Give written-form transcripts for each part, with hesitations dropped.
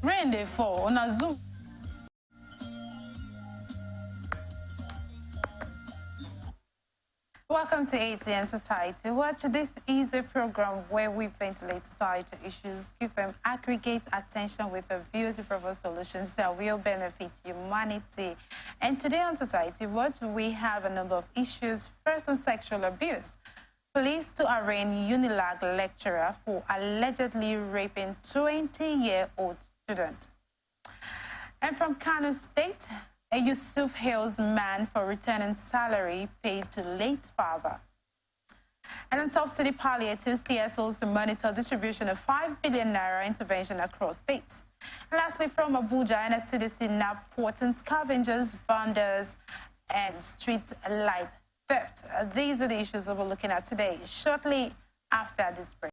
Rain they fall on a Zoom. Welcome to ATN Society Watch. This is a program where we ventilate societal issues, give them aggregate attention with a view to propose solutions that will benefit humanity. And today on Society Watch, we have a number of issues. First, on sexual abuse. Police to arraign Unilag lecturer for allegedly raping 20-year-old student. And from Kano State, a Yusuf hails man for returning salary paid to late father. And on subsidy palliative, CSOs to monitor distribution of 5 billion naira intervention across states. And lastly, from Abuja, NSCDC nabbed 14 scavengers, vendors, and street light theft. These are the issues that we're looking at today, shortly after this break.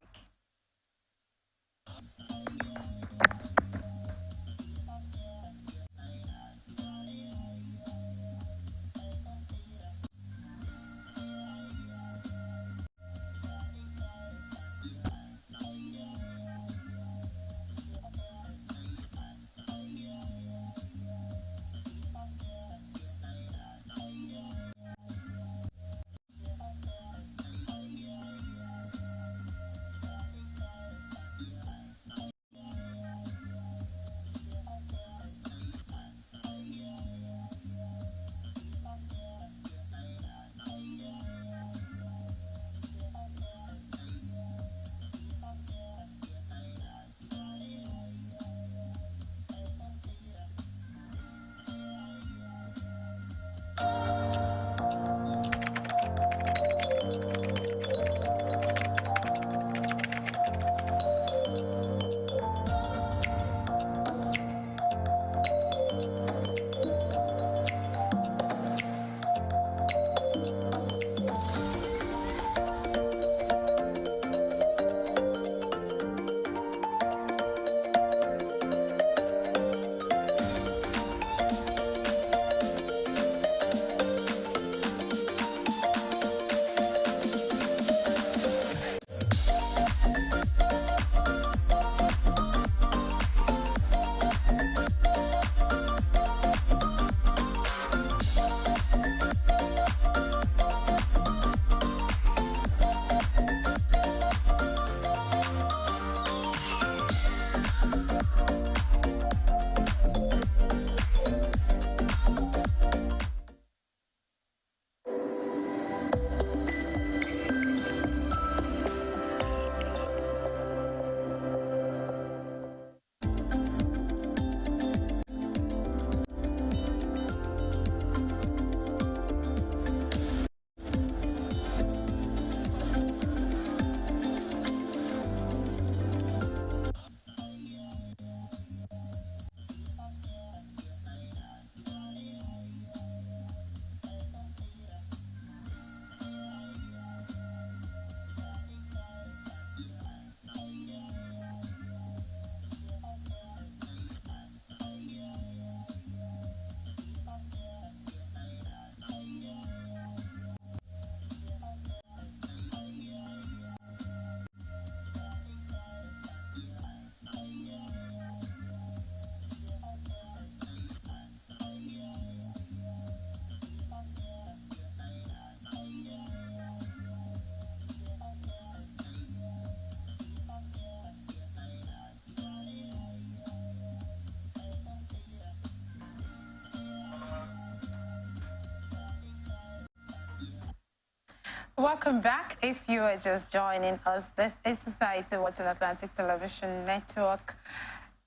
Welcome back. If you are just joining us, this is Society watching Atlantic Television Network.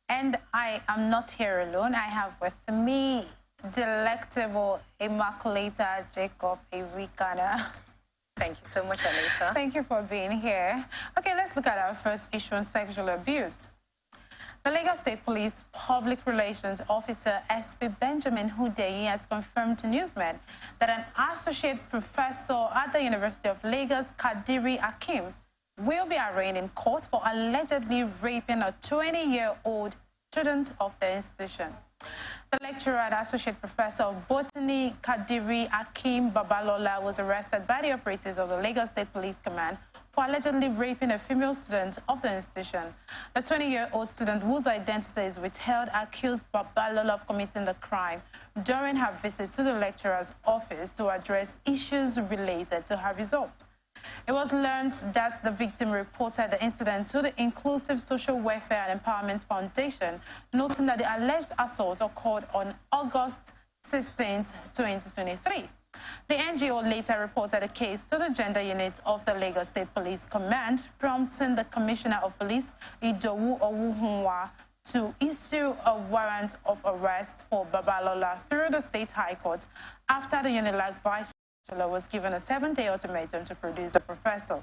And I am not here alone. I have with me delectable Immaculata Jacob Iwikana. Thank you so much, Anita. Thank you for being here. Okay, let's look at our first issue on sexual abuse. The Lagos State Police Public Relations Officer SP Benjamin Hundeyi has confirmed to newsmen that an associate professor at the University of Lagos, Kadiri Akim, will be arraigned in court for allegedly raping a 20-year-old student of the institution. The lecturer and associate professor of botany, Kadiri Akim Babalola, was arrested by the operatives of the Lagos State Police Command for allegedly raping a female student of the institution. The 20-year-old student, whose identity is withheld, accused Babalola of committing the crime during her visit to the lecturer's office to address issues related to her results. It was learned that the victim reported the incident to the Inclusive Social Welfare and Empowerment Foundation, noting that the alleged assault occurred on August 16, 2023. The NGO later reported the case to the gender unit of the Lagos State Police Command, prompting the Commissioner of Police, Idowu Owuhunwa, to issue a warrant of arrest for Babalola through the State High Court after the UNILAG Vice Chancellor was given a 7-day ultimatum to produce the professor.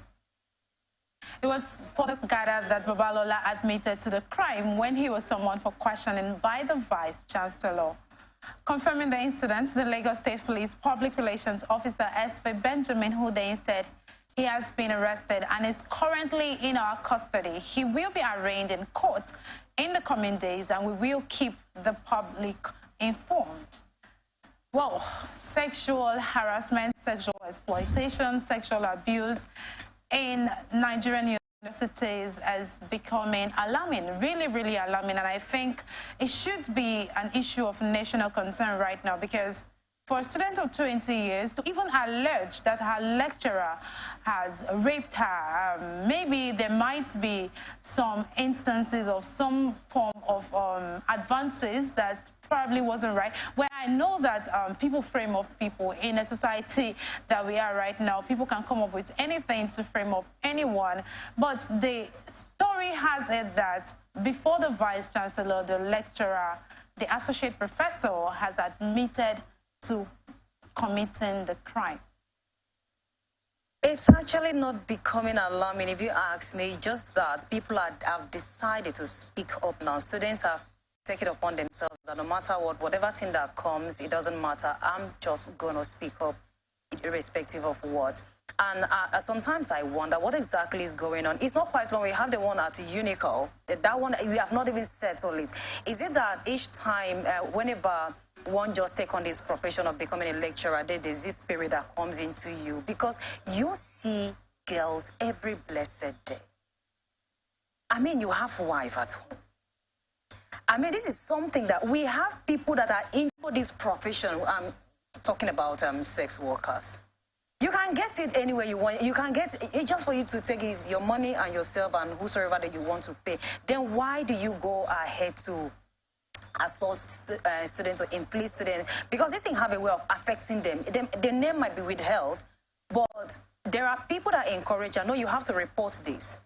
It was further gathered that Babalola admitted to the crime when he was summoned for questioning by the Vice Chancellor. Confirming the incident, the Lagos State Police Public Relations Officer S.P. Benjamin Hudain said he has been arrested and is currently in our custody. He will be arraigned in court in the coming days, and we will keep the public informed. Well, sexual harassment, sexual exploitation, sexual abuse in Nigerian universities is becoming alarming, really, really alarming. And I think it should be an issue of national concern right now, because for a student of 20 years to even allege that her lecturer has raped her, maybe there might be some instances of some form of advances that probably wasn't right. Where I know that people frame up people in a society that we are right now. People can come up with anything to frame up anyone. But the story has it that before the Vice Chancellor, the lecturer, the associate professor has admitted to committing the crime. It's actually not becoming alarming, if you ask me, just that people have decided to speak up now. Students have taken it upon themselves that no matter what, whatever thing that comes, it doesn't matter. I'm just going to speak up irrespective of what. And sometimes I wonder what exactly is going on. It's not quite long. We have the one at Unical. That one, we have not even settled it. Is it that each time, whenever one just take on this profession of becoming a lecturer, there's this spirit that comes into you? Because you see girls every blessed day. I mean, you have a wife at home. I mean, this is something that we have people that are into this profession. I'm talking about sex workers. You can get it anywhere you want. You can get it just for you to take is your money and yourself and whosoever that you want to pay. Then why do you go ahead to assault students or inflict students? Because this thing have a way of affecting them. Their name might be withheld, but there are people that encourage, I know you have to report this.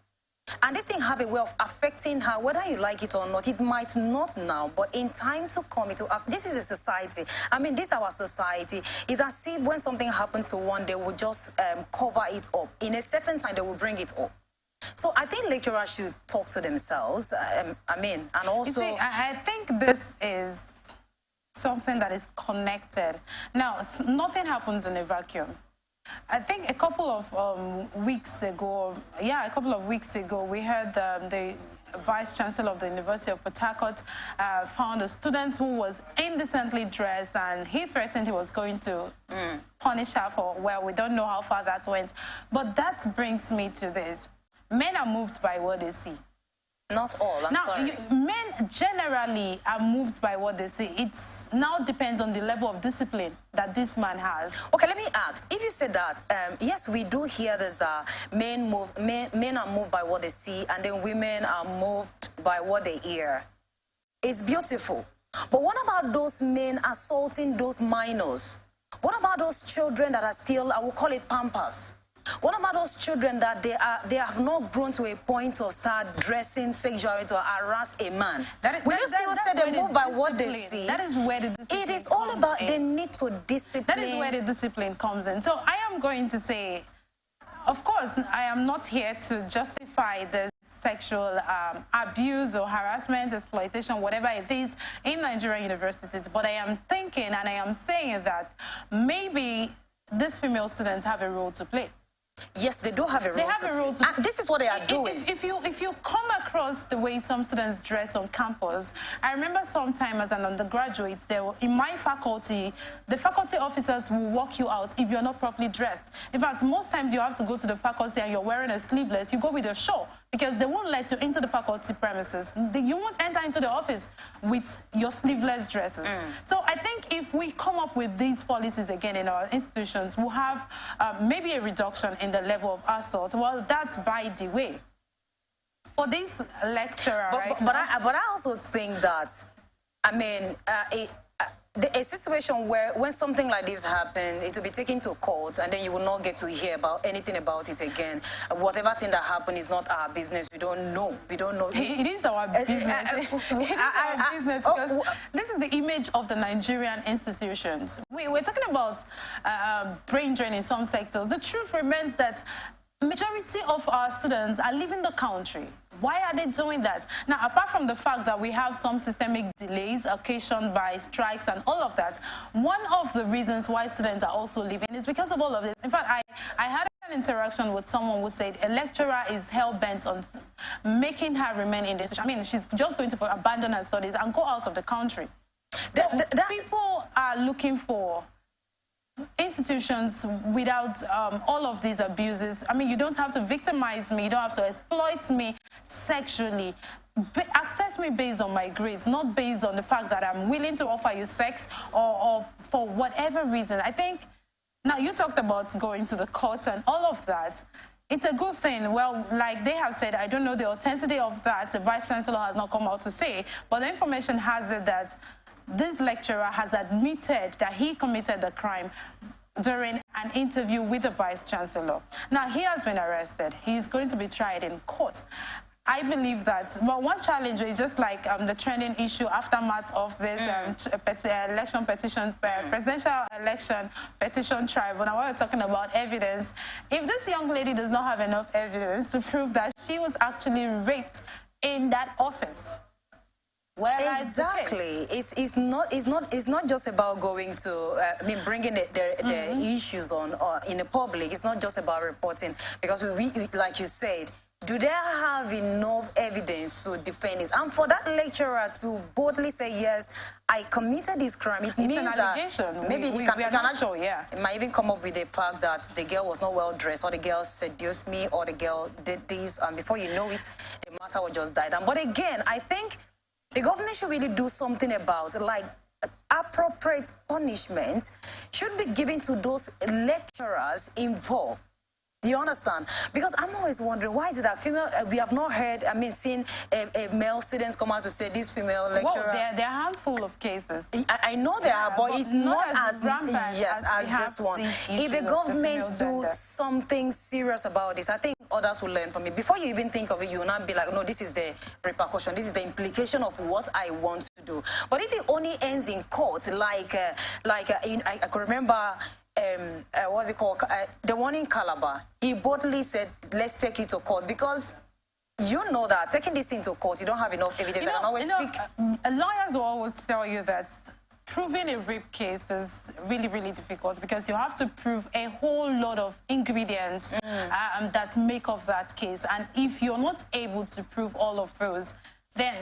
And this thing have a way of affecting her, whether you like it or not. It might not now, but in time to come, it will. This is a society. I mean, this our society. It's as if when something happened to one, they will just cover it up. In a certain time, they will bring it up. So I think lecturers should talk to themselves. I mean, and also... You see, I think this is something that is connected. Now, nothing happens in a vacuum. I think a couple of weeks ago, we heard the Vice Chancellor of the University of Port Harcourt found a student who was indecently dressed, and he threatened he was going to punish her for, well, we don't know how far that went. But that brings me to this. Men are moved by what they see. Not all, I'm sorry. Men generally are moved by what they see. It now depends on the level of discipline that this man has. Okay, let me ask. If you said that, yes, we do hear this, men are moved by what they see, and then women are moved by what they hear. It's beautiful. But what about those men assaulting those minors? What about those children that are still, I will call it pampers? What about those children that they have not grown to a point to start dressing sexually to harass a man? Will you still say they move by what they see? That is where the discipline It is all about they need to discipline. That is where the discipline comes in. So I am going to say, of course, I am not here to justify the sexual abuse or harassment, exploitation, whatever it is in Nigerian universities. But I am thinking and I am saying that maybe these female students have a role to play. Yes, they do have a role. They have a role to. And this is what they are doing. If you come across the way some students dress on campus, I remember sometime as an undergraduate, in my faculty, the faculty officers will walk you out if you're not properly dressed. In fact, most times you have to go to the faculty and you're wearing a sleeveless, you go with a shawl, because they won't let you into the faculty premises. You won't enter into the office with your sleeveless dresses. So I think if we come up with these policies again in our institutions, we'll have maybe a reduction in the level of assault. Well, that's by the way. For this lecturer, but I also think that, I mean, a situation where when something like this happens, it will be taken to court, and then you will not get to hear about anything about it again. Whatever thing that happened is not our business. We don't know. We don't know. It is our business. It is our business because this is the image of the Nigerian institutions. We're talking about brain drain in some sectors. The truth remains that majority of our students are leaving the country. Why are they doing that? Now, apart from the fact that we have some systemic delays occasioned by strikes and all of that, one of the reasons why students are also leaving is because of all of this. In fact, I had an interaction with someone who said a lecturer is hell-bent on making her remain in this. I mean, she's just going to abandon her studies and go out of the country. So people are looking for institutions without all of these abuses. I mean, you don't have to victimize me, you don't have to exploit me sexually. Access me based on my grades, not based on the fact that I'm willing to offer you sex or for whatever reason. I think, now you talked about going to the courts and all of that. It's a good thing. Well, like they have said, I don't know the authenticity of that. The Vice Chancellor has not come out to say, but the information has it that this lecturer has admitted that he committed the crime during an interview with the Vice Chancellor. Now, he has been arrested. He is going to be tried in court. I believe that, well, one challenge is just like the trending issue aftermath of this election petition, presidential election petition tribunal. Now, we're talking about evidence. If this young lady does not have enough evidence to prove that she was actually raped in that office, exactly. It's not just about going to bringing the issues on in the public. It's not just about reporting, because we like you said, do they have enough evidence to defend this? And for that lecturer to boldly say, yes, I committed this crime, it means that maybe he might even come up with the fact that the girl was not well dressed, or the girl seduced me, or the girl did this, and before you know it, the matter will just die down. But again, I think the government should really do something about it, like appropriate punishment should be given to those lecturers involved. Do you understand? Because I'm always wondering, why is it that female, we have not heard, seen a male students come out to say this female lecturer. Well, there are a handful of cases. I know there are, but it's not as as this one. If the government do something serious about this, I think others will learn from it. Before you even think of it, you will not be like, no, this is the repercussion, this is the implication of what I want to do. But if it only ends in court, I could remember, what's it called? The one in Calabar, he boldly said, let's take it to court, because you know that taking this into court, you don't have enough evidence. Lawyers will always tell you that proving a rape case is really, really difficult, because you have to prove a whole lot of ingredients that make up that case. And if you're not able to prove all of those, then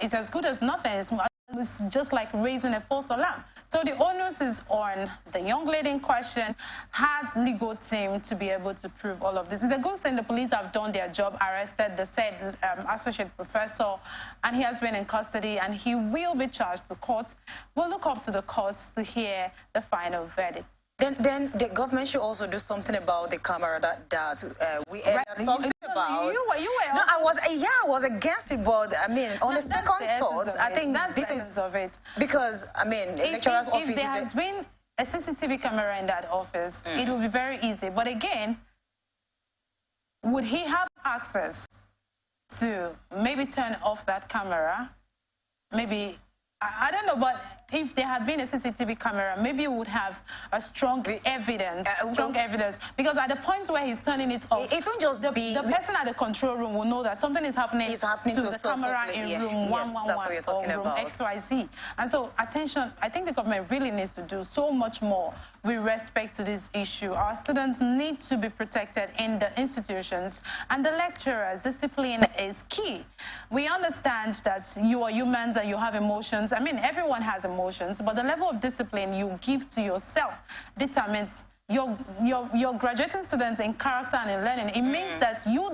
it's as good as nothing. It's just like raising a false alarm. So the onus is on the young lady in question, her legal team, to be able to prove all of this. It's a good thing the police have done their job, arrested the said associate professor, and he has been in custody, and he will be charged to court. We'll look up to the courts to hear the final verdict. Then the government should also do something about the camera that we talked about. You were. No, I was against it, but on the second thought, I think this is of it. Because lecturer's office. If there has been a CCTV camera in that office, it will be very easy. But again, would he have access to maybe turn off that camera? Maybe, I don't know, but if there had been a CCTV camera, maybe you would have a strong evidence. Because at the point where he's turning it off, it won't just be the person at the control room will know that something is happening to the camera in room 111 or room XYZ. And so, attention, I think the government really needs to do so much more with respect to this issue. Our students need to be protected in the institutions, and the lecturers. Discipline is key. We understand that you are humans and you have emotions. I mean, everyone has emotions, but the level of discipline you give to yourself determines your graduating students in character and in learning. It means that you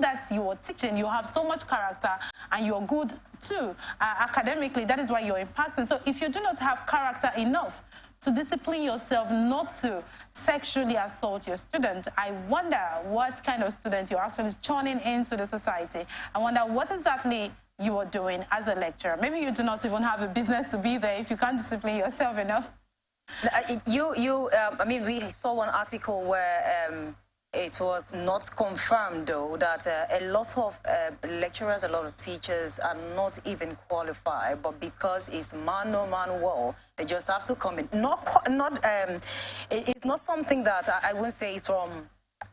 are teaching, you have so much character and you're good too. Academically, that is why you're impacting. So if you do not have character enough to discipline yourself not to sexually assault your student, I wonder what kind of student you're actually churning into the society. I wonder what exactly you are doing as a lecturer. Maybe you do not even have a business to be there if you can't discipline yourself enough. I mean, we saw one article where it was not confirmed, though, that a lot of lecturers, a lot of teachers are not even qualified, but because it's man-no-man war, they just have to come in. It's not something that I wouldn't say is from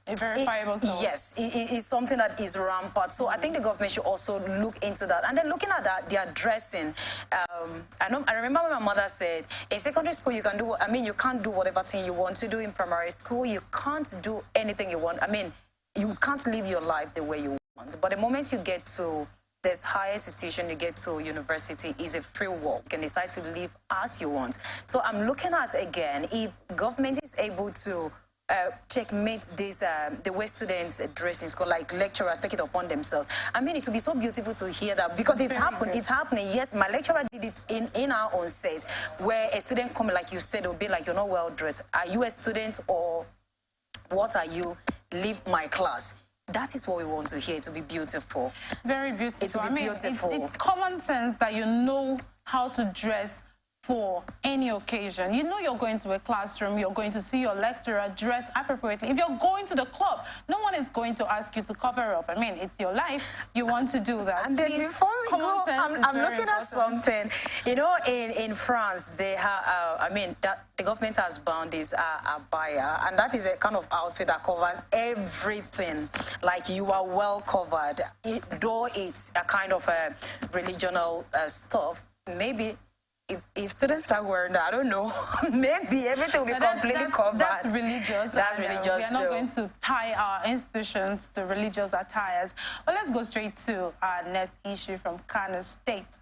a verifiable source. Yes, it's something that is rampant. So I think the government should also look into that. And then looking at that, their dressing. I remember when my mother said, in secondary school, you can do, I mean, you can't do whatever thing you want to do. In primary school, you can't do anything you want. I mean, you can't live your life the way you want. But the moment you get to this higher institution, you get to university, is a free walk. You can decide to live as you want. So I'm looking at, again, if government is able to checkmate this, the way students dress in school, like lecturers take it upon themselves. I mean, it would be so beautiful to hear that, because it's happening. It's happening. Yes, my lecturer did it in our own set, where a student come, like you said, will be like, you're not well dressed. Are you a student or what are you? Leave my class. That is what we want to hear. To be beautiful. Very beautiful. It will be beautiful. It's common sense that you know how to dress for any occasion. You know you're going to a classroom, you're going to see your lecturer dress appropriately. If you're going to the club, no one is going to ask you to cover up. I mean, it's your life. You want to do that. And then before we go, I'm looking at something. You know, in France, they have, I mean, the government has banned this abaya, and that is a kind of outfit that covers everything. Like, you are well covered. Though it's a kind of a religional stuff, maybe if students start wearing that, I don't know, maybe everything will be completely covered. That's religious. That's religious. We are not going to tie our institutions to religious attires. But let's go straight to our next issue from Kano State.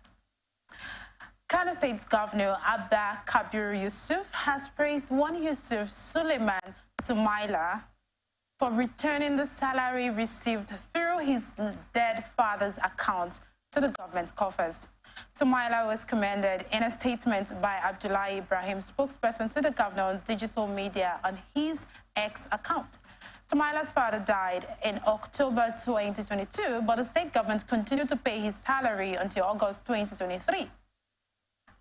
Kano State's Governor Abba Kabir Yusuf has praised one Yusuf Suleiman Sumaila for returning the salary received through his dead father's account to the government coffers. Sumaila was commended in a statement by Abdullahi Ibrahim, spokesperson to the governor on digital media, on his X account. Sumaila's father died in October 2022, but the state government continued to pay his salary until August 2023.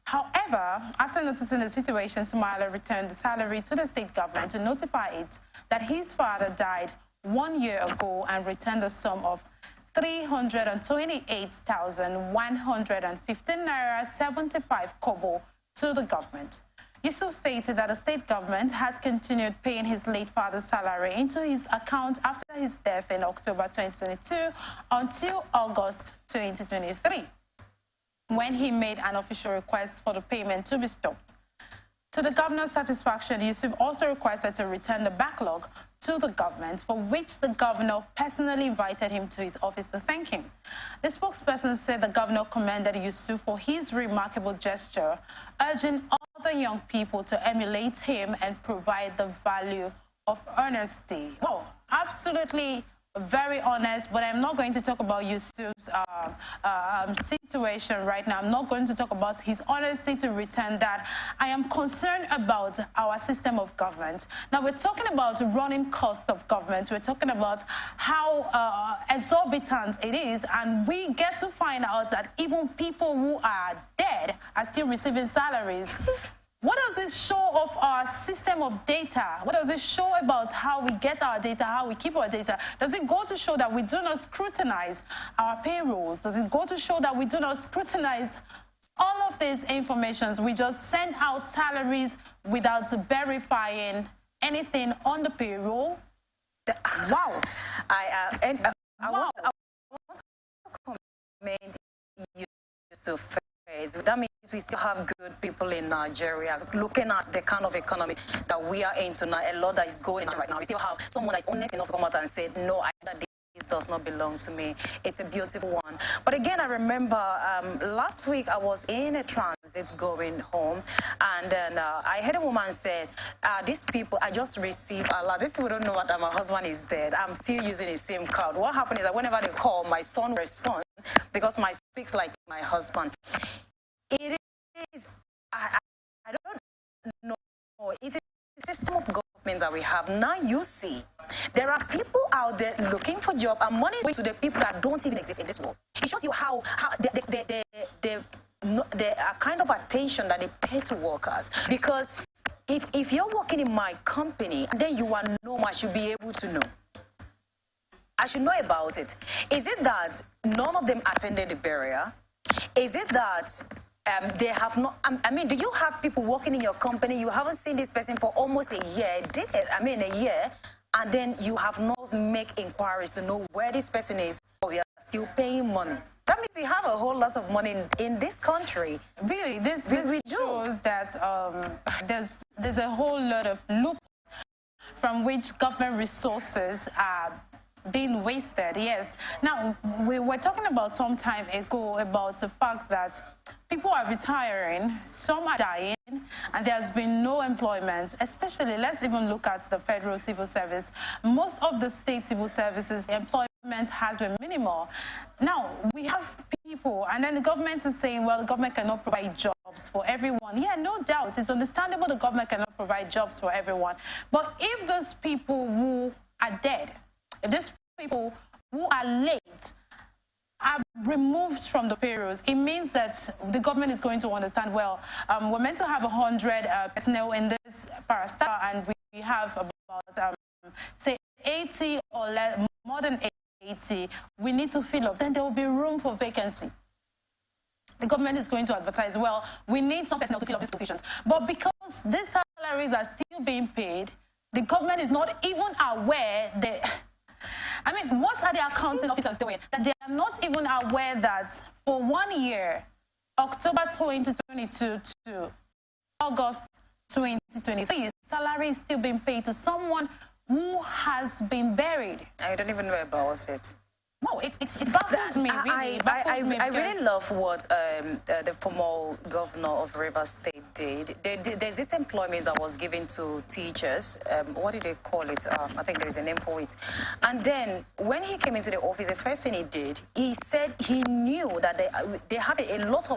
However, after noticing the situation, Sumaila returned the salary to the state government to notify it that his father died 1 year ago and returned the sum of 328,115 naira 75 kobo to the government. Yusuf stated that the state government has continued paying his late father's salary into his account after his death in October 2022 until August 2023, when he made an official request for the payment to be stopped. To the governor's satisfaction, Yusuf also requested to return the backlog to the government, for which the governor personally invited him to his office to thank him. The spokesperson said the governor commended Yusuf for his remarkable gesture, urging other young people to emulate him and provide the value of honesty. Well, absolutely very honest, but I'm not going to talk about Yusuf's situation right now. I'm not going to talk about his honesty to return that. I am concerned about our system of government. Now, we're talking about running costs of government. We're talking about how exorbitant it is, and we get to find out that even people who are dead are still receiving salaries. What does this show of our system of data? What does it show about how we get our data, how we keep our data? Does it go to show that we do not scrutinize our payrolls? Does it go to show that we do not scrutinize all of these informations, we just send out salaries without verifying anything on the payroll. Wow. I want to commend you so first. That means we still have good people in Nigeria looking at the kind of economy that we are into now. A lot that is going on right now. We still have someone that is honest enough to come out and say, no, this does not belong to me. It's a beautiful one. But again, I remember last week I was in a transit going home, and then I heard a woman say, these people, I just received a lot. These people don't know what my husband is dead. I'm still using the same card. What happened is that whenever they call, my son responds because my speaks like my husband. It is, I don't know. It's a system of government that we have. Now you see, there are people out there looking for job, and money is going to the people that don't even exist in this world. It shows you how the kind of attention that they pay to workers. Because if you're working in my company and then you are known, I should be able to know. I should know about it. Is it that none of them attended the burial? Is it that they have not? I mean, do you have people working in your company? You haven't seen this person for almost a year, a year, and then you have not made inquiries to know where this person is, but we are still paying money. That means we have a whole lot of money in this country. Really, this shows that there's a whole lot of loop from which government resources are being wasted. Yes. Now, we were talking about some time ago about the fact that people are retiring, some are dying, and there's been no employment. Especially, let's even look at the federal civil service. Most of the state civil services, employment has been minimal. Now, we have people, and then the government is saying, well, the government cannot provide jobs for everyone. Yeah, no doubt. It's understandable the government cannot provide jobs for everyone. But if those people who are dead, if these people who are late are removed from the payrolls, it means that the government is going to understand, well, we're meant to have 100 personnel in this parastatal, and we have about, say, 80 or less, more than 80. We need to fill up. Then there will be room for vacancy. The government is going to advertise, well, we need some personnel to fill up these positions. But because these salaries are still being paid, the government is not even aware that... I mean, what are the accounting officers doing? That they are not even aware that for 1 year, October 2022 to August 2023, salary is still being paid to someone who has been buried. I don't even know about it. No, it baffles me, really. I really love what the former governor of Rivers State did. There's this employment that was given to teachers. What did they call it? I think there's a name for it. And then when he came into the office, the first thing he did, he said he knew that there are a lot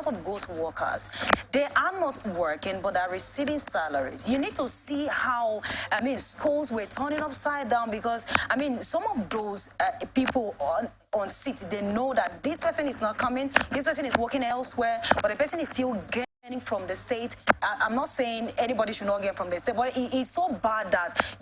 of ghost workers. They are not working, but are receiving salaries. You need to see how, I mean, schools were turning upside down because, I mean, some of those people on seat, they know that this person is not coming, this person is working elsewhere, but the person is still getting from the state. I'm not saying anybody should not get from the state, but it's so bad that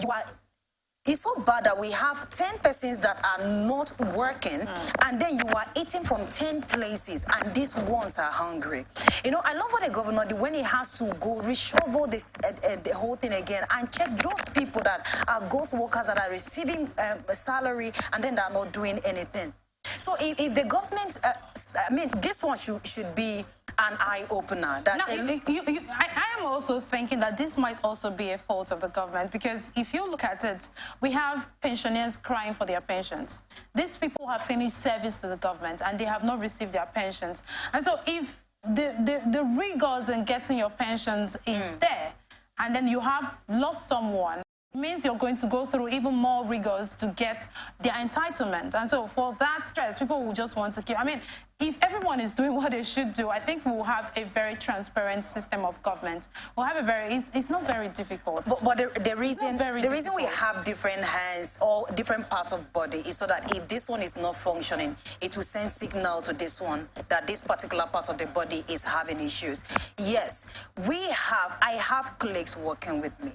it's so bad that we have 10 persons that are not working, and then you are eating from 10 places, and these ones are hungry. You know, I love what the governor did when he has to go reshuffle this the whole thing again and check those people that are ghost workers that are receiving a salary and then they are not doing anything. So if the government, I mean, this one should be an eye-opener. I am also thinking that this might also be a fault of the government, because if you look at it, we have pensioners crying for their pensions. These people have finished service to the government and they have not received their pensions. And so if the rigors in getting your pensions is there, and then you have lost someone, it means you're going to go through even more rigors to get their entitlement. And so for that stress, people will just want to keep... I mean, if everyone is doing what they should do, I think we'll have a very transparent system of government. We'll have a very... It's not very difficult. But the reason we have different hands or different parts of body is so that if this one is not functioning, it will send signal to this one that this particular part of the body is having issues. Yes, I have colleagues working with me.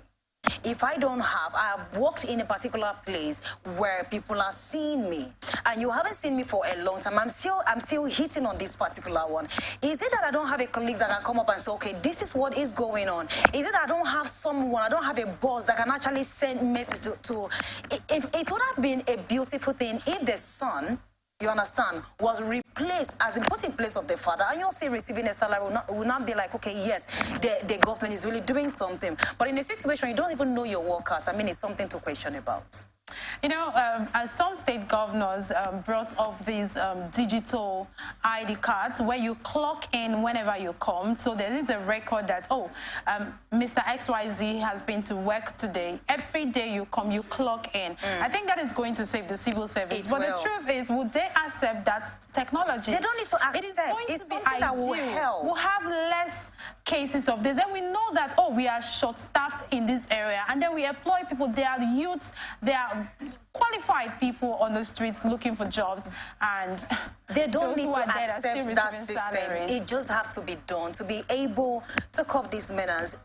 If I don't have, I have worked in a particular place where people are seeing me, and you haven't seen me for a long time. I'm still hitting on this particular one. Is it that I don't have a colleague that can come up and say, okay, this is what is going on? Is it that I don't have someone, I don't have a boss that can actually send message to it would have been a beautiful thing if the son, you understand, was replaced, as in put in place of the father, and you'll see receiving a salary will not be like, okay, yes, the government is really doing something. But in a situation you don't even know your workers, I mean, it's something to question about. You know, some state governors brought up these digital ID cards where you clock in whenever you come. So there is a record that, oh, Mr. XYZ has been to work today. Every day you come, you clock in. I think that is going to save the civil service. But the truth is, would they accept that technology? They don't need to accept. It's something that will help. We'll have less cases of this. And we know that, oh, we are short-staffed in this area. And then we employ people. They are youths. They are qualified people on the streets looking for jobs, and they don't need to accept that system. Salaries. It just have to be done to be able to cope these menace.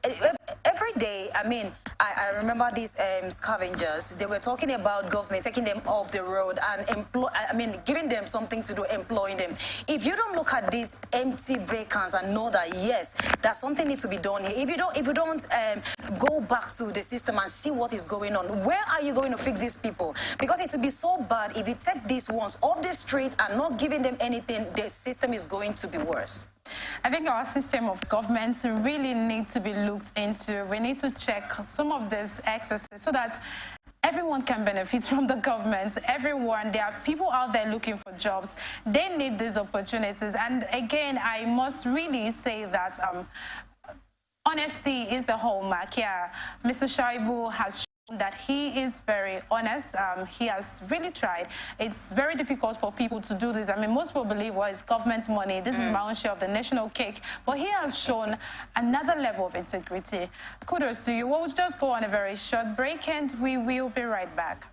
Every day, I mean, I remember these scavengers. They were talking about government taking them off the road and giving them something to do, employing them. If you don't look at these empty vacants and know that yes, that something needs to be done here. If you don't go back to the system and see what is going on, where are you going to fix these people? Because it would be so bad if you take these ones off the street and not giving them anything. The system is going to be worse. I think our system of government really needs to be looked into. We need to check some of these excesses so that everyone can benefit from the government. Everyone, there are people out there looking for jobs. They need these opportunities. And again, I must really say that honesty is the hallmark. Yeah, Mr. Shaibu has shown that he is very honest. He has really tried. It's very difficult for people to do this. I mean, most people believe, well, it's government money. This is my own share of the national cake. But he has shown another level of integrity. Kudos to you. We'll just go on a very short break, and we will be right back.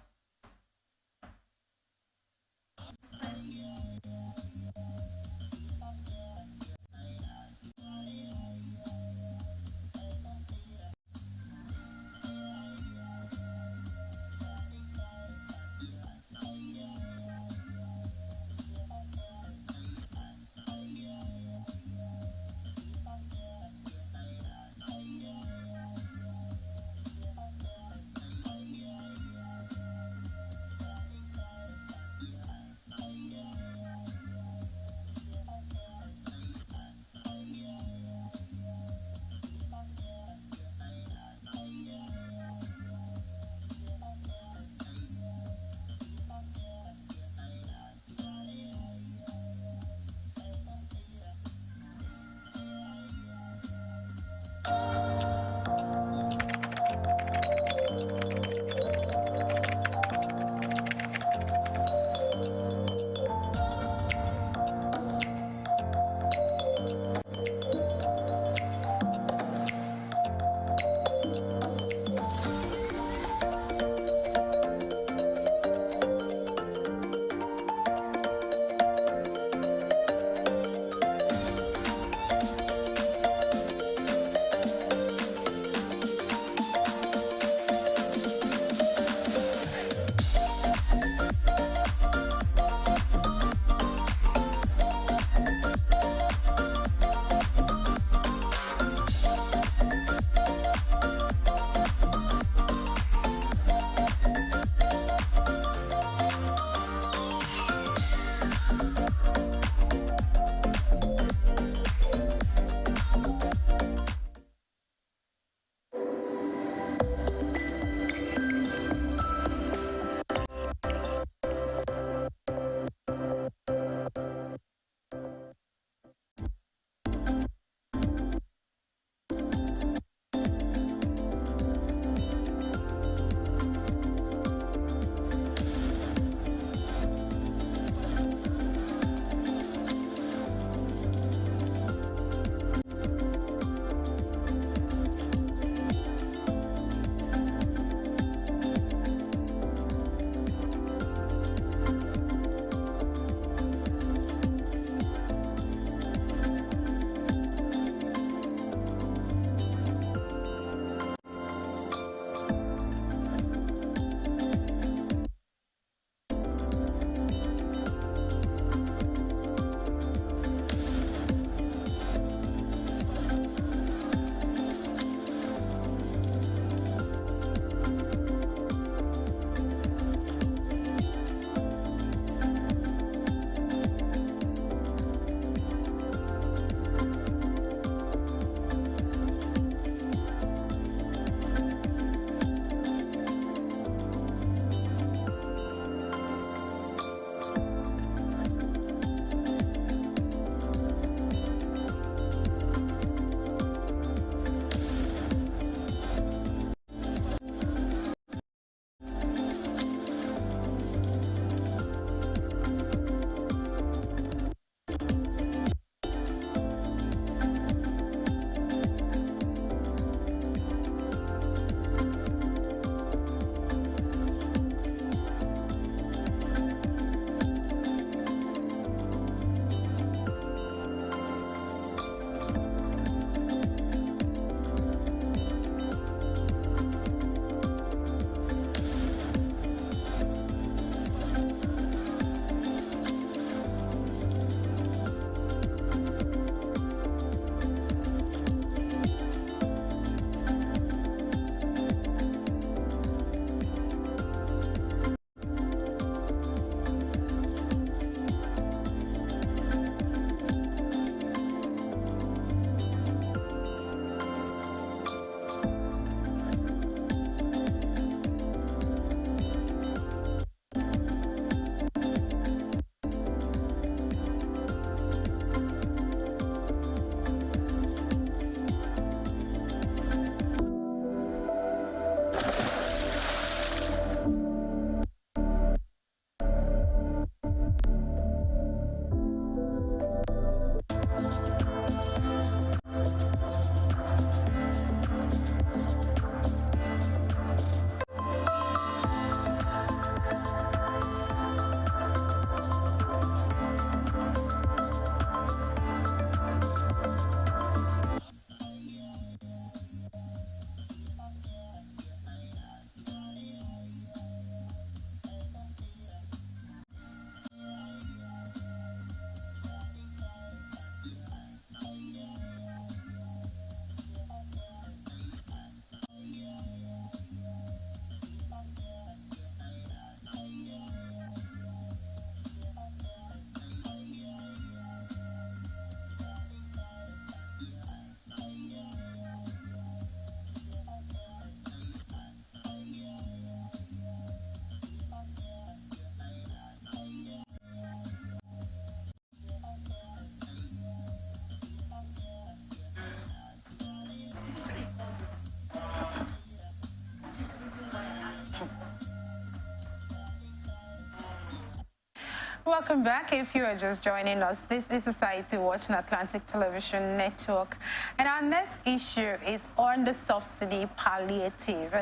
Welcome back. If you are just joining us, this is Society Watch on Atlantic Television Network. And our next issue is on the subsidy palliative.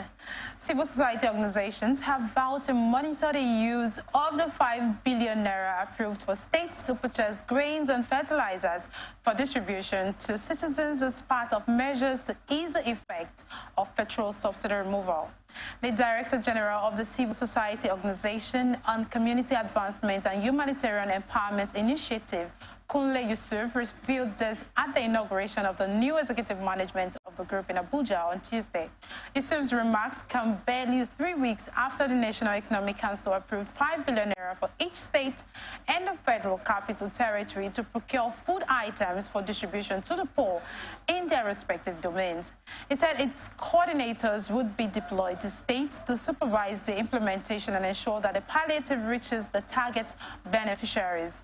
Civil society organizations have vowed to monitor the use of the 5 billion naira approved for states to purchase grains and fertilizers for distribution to citizens as part of measures to ease the effects of petrol subsidy removal. The Director General of the Civil Society Organization on Community Advancement and Humanitarian Empowerment Initiative, Kunle Yusuf, revealed this at the inauguration of the new executive management of the group in Abuja on Tuesday. Yusuf's remarks come barely 3 weeks after the National Economic Council approved 5 billion naira for each state and the Federal Capital Territory to procure food items for distribution to the poor in their respective domains. He said its coordinators would be deployed to states to supervise the implementation and ensure that the palliative reaches the target beneficiaries.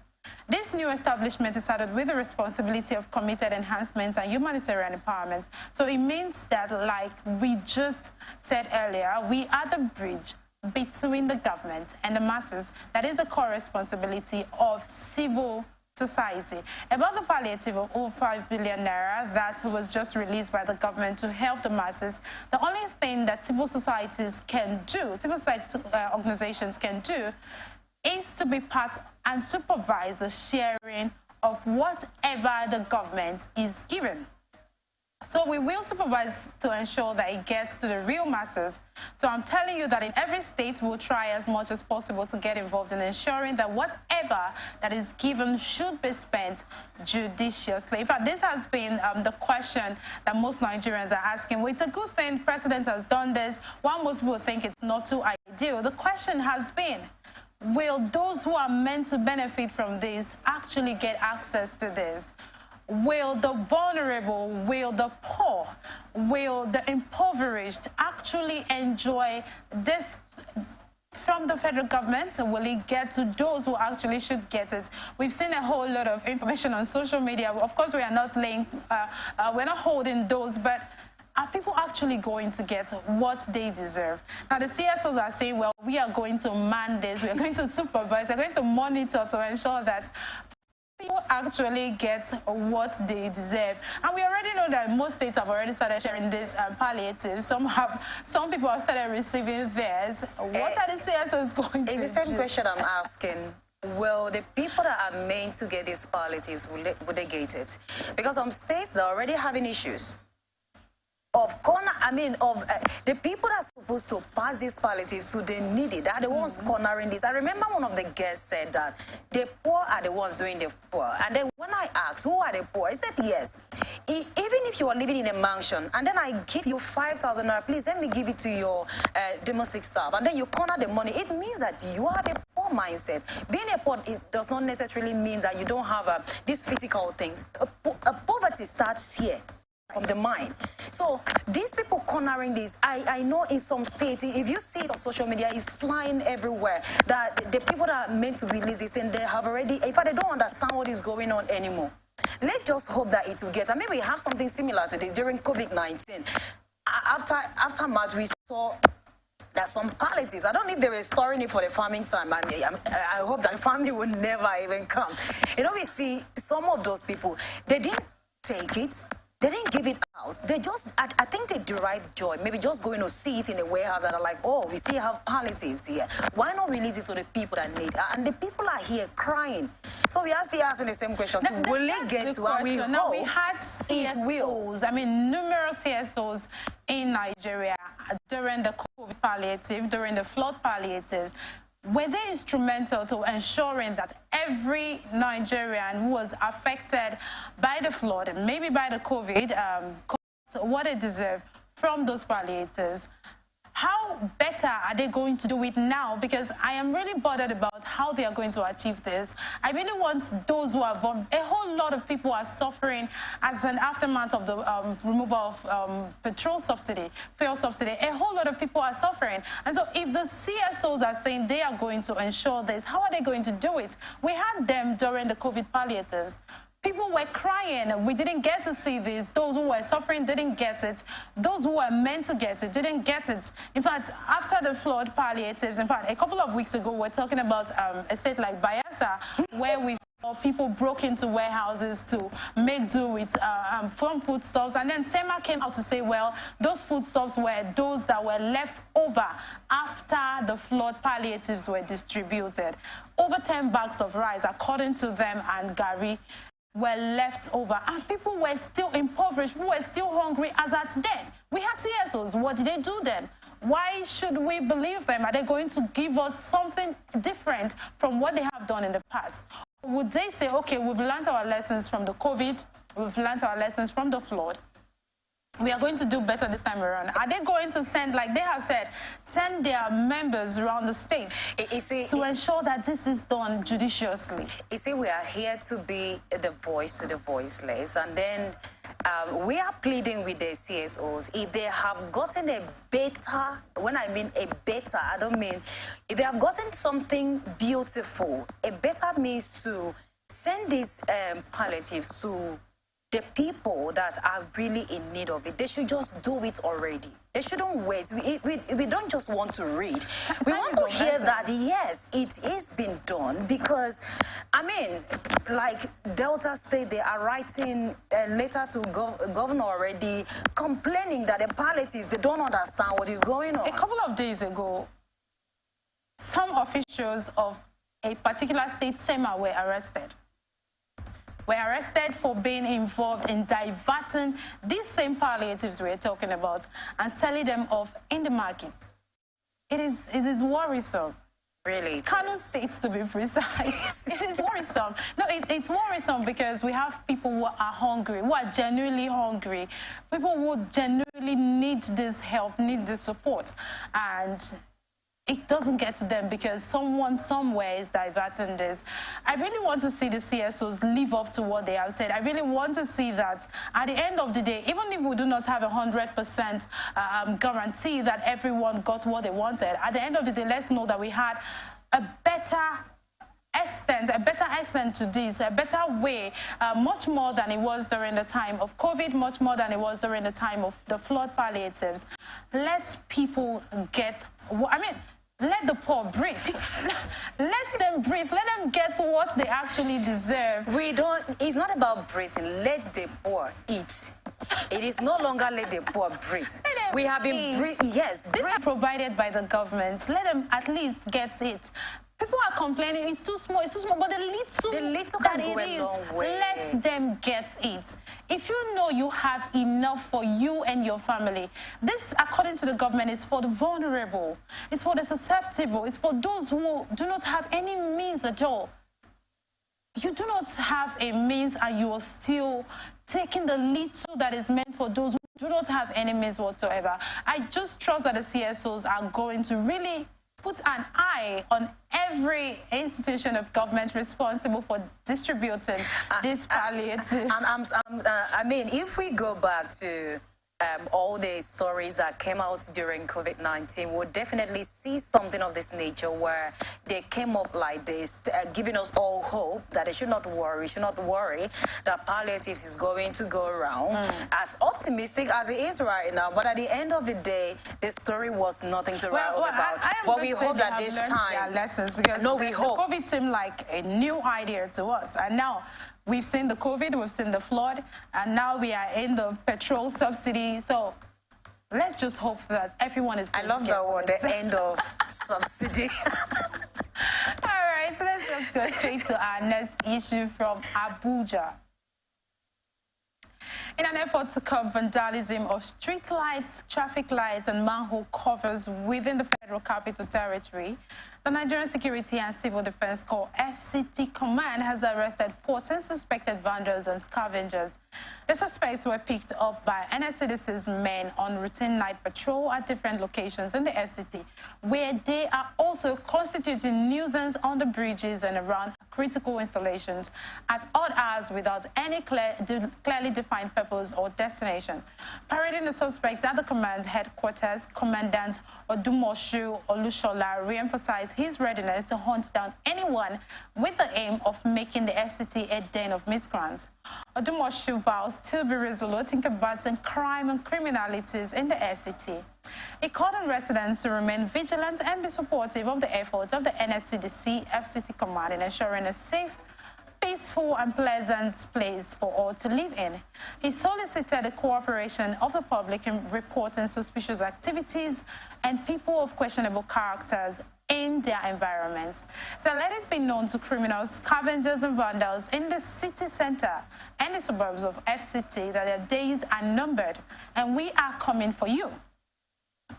This new establishment is added with the responsibility of committed enhancement and humanitarian empowerment. So it means that, like we just said earlier, we are the bridge between the government and the masses. That is a core responsibility of civil society. About the palliative of all 5 billion naira that was just released by the government to help the masses, the only thing that civil societies can do, civil society organizations can do, is to be part and supervise the sharing of whatever the government is given. So we will supervise to ensure that it gets to the real masses. So I'm telling you that in every state, we'll try as much as possible to get involved in ensuring that whatever that is given should be spent judiciously. In fact, this has been the question that most Nigerians are asking. Well, it's a good thing the president has done this. While most people think it's not too ideal, the question has been, will those who are meant to benefit from this actually get access to this? Will the vulnerable, will the poor, will the impoverished actually enjoy this from the federal government? Will it get to those who actually should get it? We've seen a whole lot of information on social media. Of course, we are not laying, we're not holding those, but are people actually going to get what they deserve? Now, the CSOs are saying, well, we are going to man this, we are going to supervise, we're going to monitor to ensure that people actually get what they deserve. And we already know that most states have already started sharing this palliative. Some people have started receiving theirs. What are the CSOs going to do? It's the same question I'm asking. Well, the people that are meant to get these palliatives, will they get it? Because some states, they're already having issues. The people that are supposed to pass these palliatives to the needy, are the ones cornering this. I remember one of the guests said that the poor are the ones doing the poor. And then when I asked, who are the poor? He said, yes. Even if you are living in a mansion, and then I give you 5,000 naira, please let me give it to your domestic staff, and then you corner the money, it means that you are the poor mindset. Being a poor, it does not necessarily mean that you don't have these physical things. Poverty starts here, from the mind. So these people cornering this, I know in some states, if you see it on social media, it's flying everywhere, that the people that are meant to release this, and they have already, in fact, they don't understand what is going on anymore. Let's just hope that it will get, and maybe we have something similar to this during COVID-19. After March, we saw that some palliatives, I don't know if they were storing it for the farming time. I hope that family will never even come. You know, we see some of those people, they didn't take it. They didn't give it out. They just, I think they derive joy. Maybe just going to see it in a warehouse and are like, oh, we still have palliatives here. Why not release it to the people that need it? And the people are here crying. So we are still asking the same question. Will it get to? And we hope we had CSOs, it will. I mean, numerous CSOs in Nigeria during the COVID palliative, during the flood palliatives. Were they instrumental to ensuring that every Nigerian who was affected by the flood and maybe by the COVID, what they deserve from those palliatives? How better are they going to do it now? Because I am really bothered about how they are going to achieve this. I really want those who are a whole lot of people are suffering as an aftermath of the removal of petrol subsidy, fuel subsidy. A whole lot of people are suffering. And so if the CSOs are saying they are going to ensure this, how are they going to do it? We had them during the COVID palliatives. People were crying. We didn't get to see this. Those who were suffering didn't get it. Those who were meant to get it didn't get it. In fact, after the flood palliatives, in fact, a couple of weeks ago, we're talking about a state like Bayelsa, where we saw people broke into warehouses to make do with farm foodstuffs. And then SEMA came out to say, well, those foodstuffs were those that were left over after the flood palliatives were distributed. Over 10 bags of rice, according to them, and Gary, were left over, and people were still impoverished, people were still hungry as at then. We had CSOs. What did they do then? Why should we believe them? Are they going to give us something different from what they have done in the past? Would they say, okay, we've learned our lessons from the COVID, we've learned our lessons from the flood, we are going to do better this time around? Are they going to send, like they have said, send their members around the state to ensure that this is done judiciously? You see, we are here to be the voice to the voiceless, and then we are pleading with the CSOs. If they have gotten a better, when I mean a better, I don't mean, if they have gotten something beautiful, a better means to send these palliatives to the people that are really in need of it. They should just do it already. They shouldn't wait. We don't just want to read. We want to hear that, yes, it is being done, because, I mean, like Delta State, they are writing a letter to governor already complaining that the palliatives, they don't understand what is going on. A couple of days ago, some officials of a particular state, SEMA, were arrested for being involved in diverting these same palliatives we're talking about and selling them off in the markets. It is worrisome. Really? Kano states, to be precise. It is worrisome. No, it's worrisome because we have people who are hungry, who are genuinely hungry, people who genuinely need this help, need this support, and it doesn't get to them because someone somewhere is diverting this. I really want to see the CSOs live up to what they have said. I really want to see that at the end of the day, even if we do not have 100% guarantee that everyone got what they wanted, at the end of the day, let's know that we had a better extent to this, a better way, much more than it was during the time of COVID, much more than it was during the time of the flood palliatives. Let people get, I mean, let the poor breathe. Let them breathe. Let them get what they actually deserve. It's not about breathing. Let the poor eat. It is no longer let the poor breathe. We have been breathing, yes. This is provided by the government. Let them at least get it. People are complaining, it's too small, but the little can go a long way. Let them get it. If you know you have enough for you and your family, this, according to the government, is for the vulnerable, it's for the susceptible, it's for those who do not have any means at all. You do not have a means and you are still taking the little that is meant for those who do not have any means whatsoever. I just trust that the CSOs are going to really put an eye on every institution of government responsible for distributing this palliative. I mean, if we go back to all the stories that came out during COVID-19, we'll definitely see something of this nature where they came up like this, giving us all hope that they should not worry, that palliatives is going to go around. As optimistic as it is right now, but at the end of the day, the story was nothing to write about. But we hope that this time, lessons, because we hope. COVID seemed like a new idea to us, and now we've seen the COVID, we've seen the flood, and now we are in the petrol subsidy. So let's just hope that everyone is going I love that word, the end of subsidy. All right, so let's just go straight to our next issue from Abuja. In an effort to curb vandalism of street lights, traffic lights, and manhole covers within the Federal Capital Territory, the Nigerian Security and Civil Defense Corps FCT Command has arrested 14 suspected vandals and scavengers The suspects were picked up by NSCDC's men on routine night patrol at different locations in the FCT, where they are also constituting nuisance on the bridges and around critical installations at odd hours without any clearly defined purpose or destination. Parading the suspects at the command's headquarters, Commandant Odumoshu Olushola re-emphasized his readiness to hunt down anyone with the aim of making the FCT a den of miscreants. Odumoshu vows to be resolute in combating crime and criminalities in the FCT. He called on residents to remain vigilant and be supportive of the efforts of the NSCDC FCT Command in ensuring a safe, peaceful and pleasant place for all to live in. He solicited the cooperation of the public in reporting suspicious activities and people of questionable characters in their environments. So let it be known to criminals, scavengers and vandals in the city center and the suburbs of FCT that their days are numbered and we are coming for you.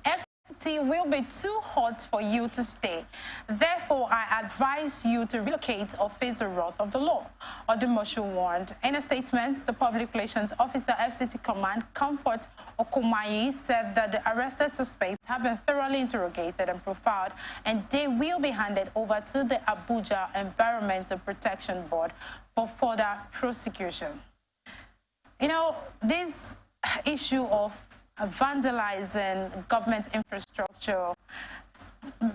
FCT will be too hot for you to stay. Therefore, I advise you to relocate or face the wrath of the law, Odumoshu warned. In a statement, the Public Relations Officer, FCT Command, Comfort Okumayi, said that the arrested suspects have been thoroughly interrogated and profiled, and they will be handed over to the Abuja Environmental Protection Board for further prosecution. You know, this issue of vandalizing government infrastructure,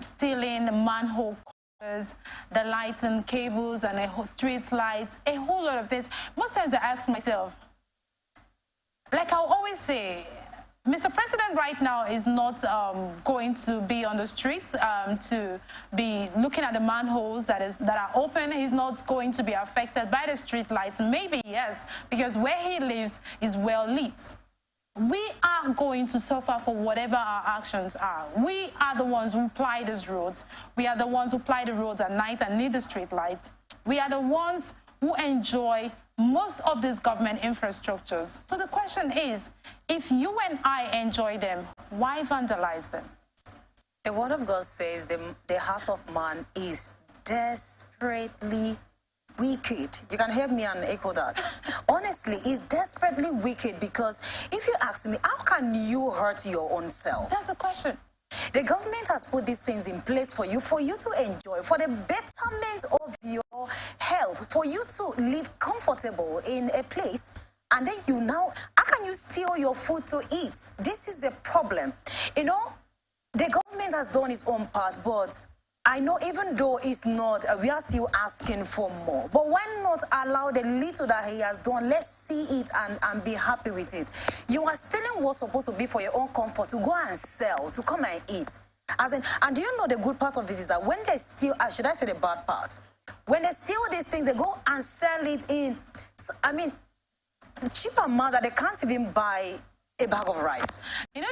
stealing manhole covers, the lights and cables and street lights, a whole lot of this. Most times I ask myself, like I always say, Mr. President right now is not going to be on the streets to be looking at the manholes that are open. He's not going to be affected by the street lights. Maybe yes, because where he lives is well lit. We are going to suffer for whatever our actions are. We are the ones who ply these roads. We are the ones who ply the roads at night and need the street lights. We are the ones who enjoy most of these government infrastructures. So the question is, if you and I enjoy them, why vandalize them? The word of God says the heart of man is desperately wicked. You can help me and echo that. Honestly, it's desperately wicked, because if you ask me, how can you hurt your own self? That's the question. The government has put these things in place for you to enjoy, for the betterment of your health, for you to live comfortable in a place, and then how can you steal your food to eat? This is a problem. You know, the government has done its own part, but I know even though it's not, we are still asking for more. But why not allow the little that he has done? Let's see it and be happy with it. You are stealing what's supposed to be for your own comfort, to go and sell, to come and eat. And do you know the good part of it is that when they steal, should I say the bad part? When they steal these things, they go and sell it in, cheaper amounts that they can't even buy a bag of rice. You know,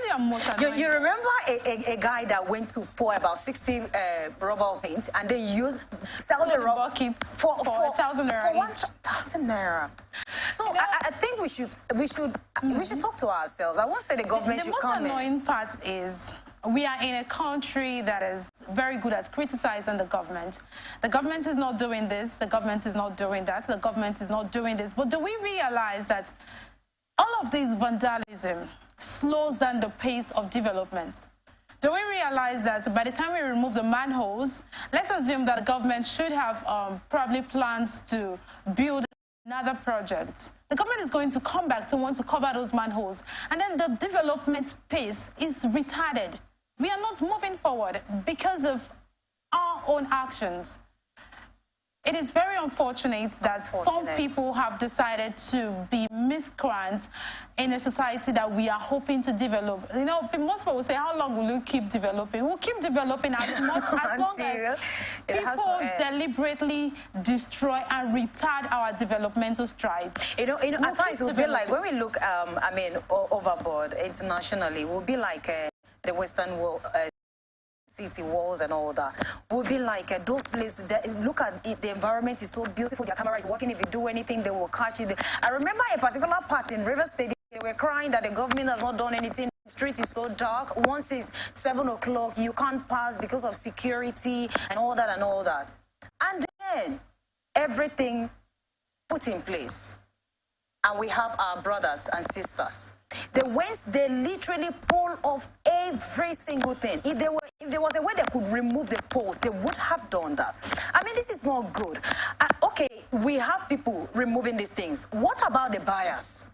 you remember a guy that went to pour about 60 rubber paints and then sell the rubber for 1,000 naira. For 1,000 naira. So you know, I think we should talk to ourselves. I won't say the government should come in. The most annoying part is we are in a country that is very good at criticizing the government. The government is not doing this. The government is not doing that. The government is not doing this. But do we realize that all of this vandalism slows down the pace of development? Do we realize that by the time we remove the manholes, let's assume that the government should have probably plans to build another project. The government is going to come back to want to cover those manholes, and then the development pace is retarded. We are not moving forward because of our own actions. It is very unfortunate that some people have decided to be miscreants in a society that we are hoping to develop. You know, most people will say, how long will you keep developing? We'll keep developing as long as people deliberately destroy and retard our developmental strides. You know, at times it will be like, when we look, overboard internationally, it will be like the Western world, city walls and all that would be like those places that look at it, the environment is so beautiful, their camera is working, if you do anything they will catch it. I remember a particular part in River State, they were crying that the government has not done anything. The street is so dark. Once it's 7 o'clock, you can't pass because of security and all that and all that. And then everything put in place. and we have our brothers and sisters. They literally pull off every single thing. If there was a way they could remove the poles, they would have done that. I mean, this is not good. Okay, we have people removing these things. What about the buyers?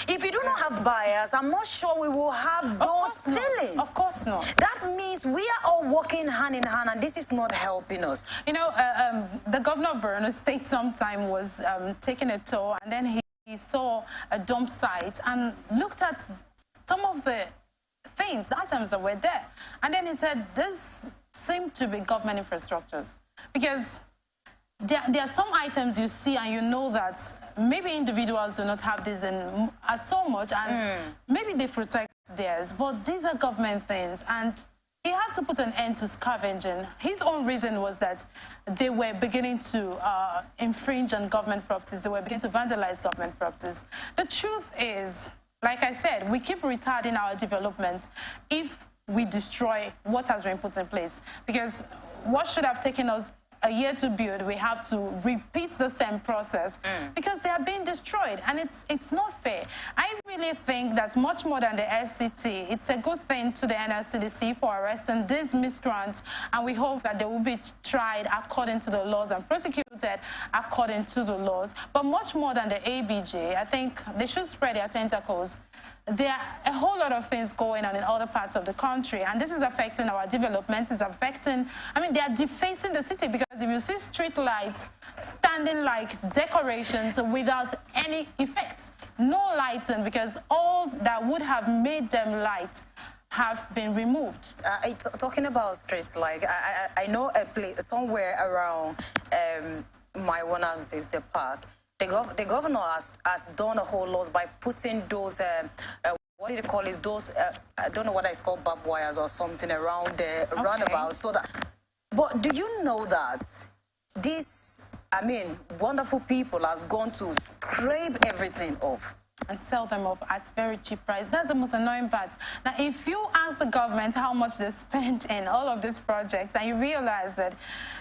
If you do not have buyers, I'm not sure we will have those stealing. Of course not. That means we are all working hand in hand, and this is not helping us. You know, the governor of Borno State sometime was taking a tour, and then he saw a dump site and looked at some of the things, items that were there. And then he said, this seemed to be government infrastructures. Because there are some items you see and you know that maybe individuals do not have this in so much, and maybe they protect theirs, but these are government things, and he had to put an end to scavenging. His own reason was that they were beginning to infringe on government properties. They were beginning to vandalize government properties. The truth is, like I said, we keep retarding our development if we destroy what has been put in place. Because what should have taken us a year to build, we have to repeat the same process because they are being destroyed, and it's not fair. I really think that much more than the FCT, it's a good thing to the NSCDC for arresting these miscreants, and we hope that they will be tried according to the laws and prosecuted according to the laws. But much more than the ABJ, I think they should spread their tentacles. There are a whole lot of things going on in other parts of the country, and this is affecting our development. It's affecting, I mean, they are defacing the city, because if you see street lights standing like decorations without any effect, no lighting, because all that would have made them light have been removed. Talking about streets, like I know a place somewhere around my one house is the park. The governor has done a whole lot by putting those, what do they call it, those, I don't know what it's called, barbed wires or something around the roundabout. So that, but do you know that this, I mean, wonderful people has gone to scrape everything off and sell them off at very cheap price? That's the most annoying part. Now, if you ask the government how much they spent in all of these projects, and you realize that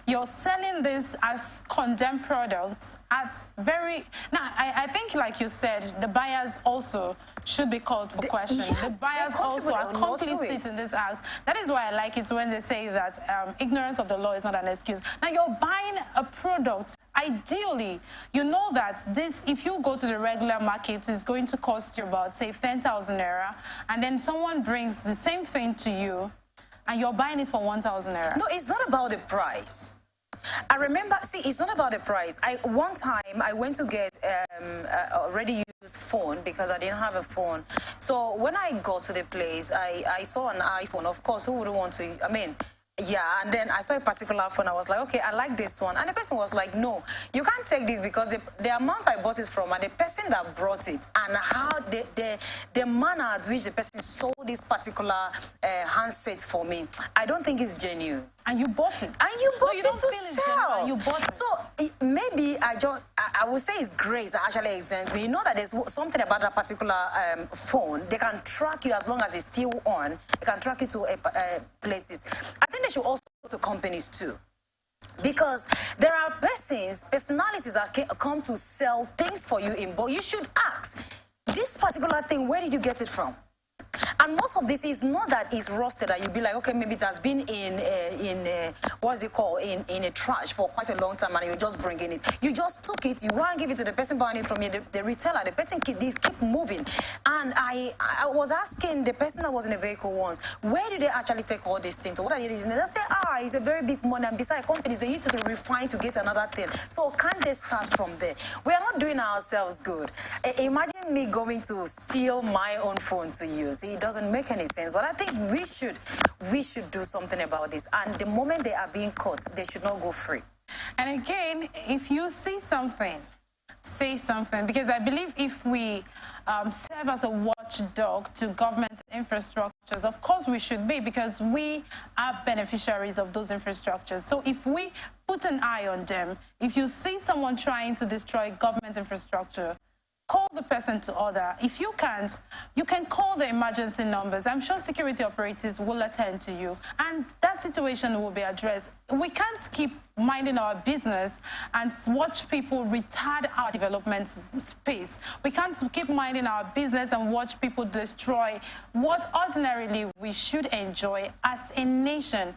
you're selling this as condemned products at very... Now, I think, like you said, the buyers also should be called for question. Yes, the buyers also are complicit in this act. That is why I like it when they say that ignorance of the law is not an excuse. Now, you're buying a product. Ideally, you know that this, if you go to the regular market, is going to cost you about, say, 10,000 naira, and then someone brings the same thing to you, and you're buying it for 1,000 naira. No, it's not about the price. I remember, see, it's not about the price. One time, I went to get a already used phone because I didn't have a phone. So when I got to the place, I saw an iPhone. Of course, who wouldn't want to, I mean, yeah, and then I saw a particular phone. I was like, okay, I like this one. And the person was like, no, you can't take this because the amount I bought it from and the person that brought it and how the manner at which the person sold this particular handset for me, I don't think it's genuine. And you bought it. And you bought it to sell. You bought it. So maybe I would say it's grace that actually exempts me. You know that there's something about that particular phone. They can track you as long as it's still on. They can track you to places. I think they should also go to companies too. Because there are personalities that come to sell things for you in bulk. You should ask, this particular thing, where did you get it from? And most of this is not that it's rusted, that you'd be like, okay, maybe it has been in what's it called, in a trash for quite a long time, and you're just bringing it. You just took it, you want to give it to the person buying it from you, the retailer, the person keep moving. And I was asking the person that was in the vehicle once, where do they actually take all these things? What are they using? They say, it's a very big money, and besides, companies, they use it to refine to get another thing. So can't they start from there? We are not doing ourselves good. Imagine me going to steal my own phone to use. It doesn't make any sense, but I think we should do something about this. And the moment they are being caught, they should not go free. And again, if you see something, say something, because I believe if we serve as a watchdog to government infrastructures, of course we should be, because we are beneficiaries of those infrastructures. So if we put an eye on them, if you see someone trying to destroy government infrastructure, call the person to order. If you can't, you can call the emergency numbers. I'm sure security operatives will attend to you, and that situation will be addressed. We can't keep minding our business and watch people retard our development space. We can't keep minding our business and watch people destroy what ordinarily we should enjoy as a nation.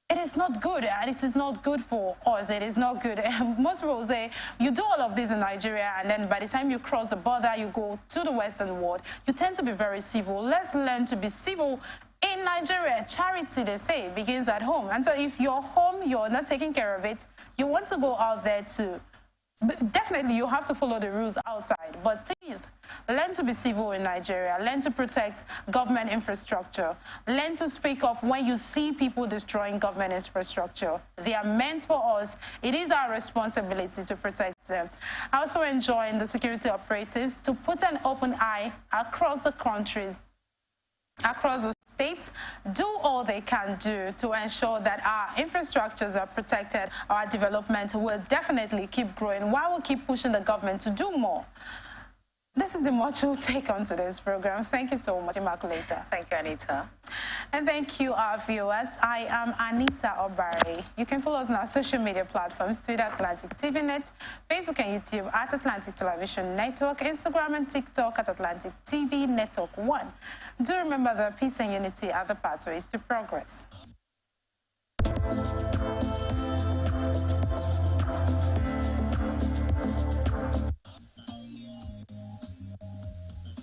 It is not good. This is not good for us. It is not good. Most people say, you do all of this in Nigeria, and then by the time you cross the border, you go to the Western world, you tend to be very civil. Let's learn to be civil in Nigeria. Charity, they say, begins at home. And so if you're home, you're not taking care of it, you want to go out there too. Definitely, you have to follow the rules outside. But please, learn to be civil in Nigeria. Learn to protect government infrastructure. Learn to speak up when you see people destroying government infrastructure. They are meant for us. It is our responsibility to protect them. I also enjoin the security operatives to put an open eye across the countries, across the states, do all they can do to ensure that our infrastructures are protected. Our development will definitely keep growing while we keep pushing the government to do more. This is the much we'll take on today's program. Thank you so much, Immaculata. Thank you, Anita. And thank you, our viewers. I am Anita Obari. You can follow us on our social media platforms, Twitter, Atlantic TV Net, Facebook and YouTube at Atlantic Television Network, Instagram and TikTok at Atlantic TV Network 1. Do remember that peace and unity are the pathways to progress.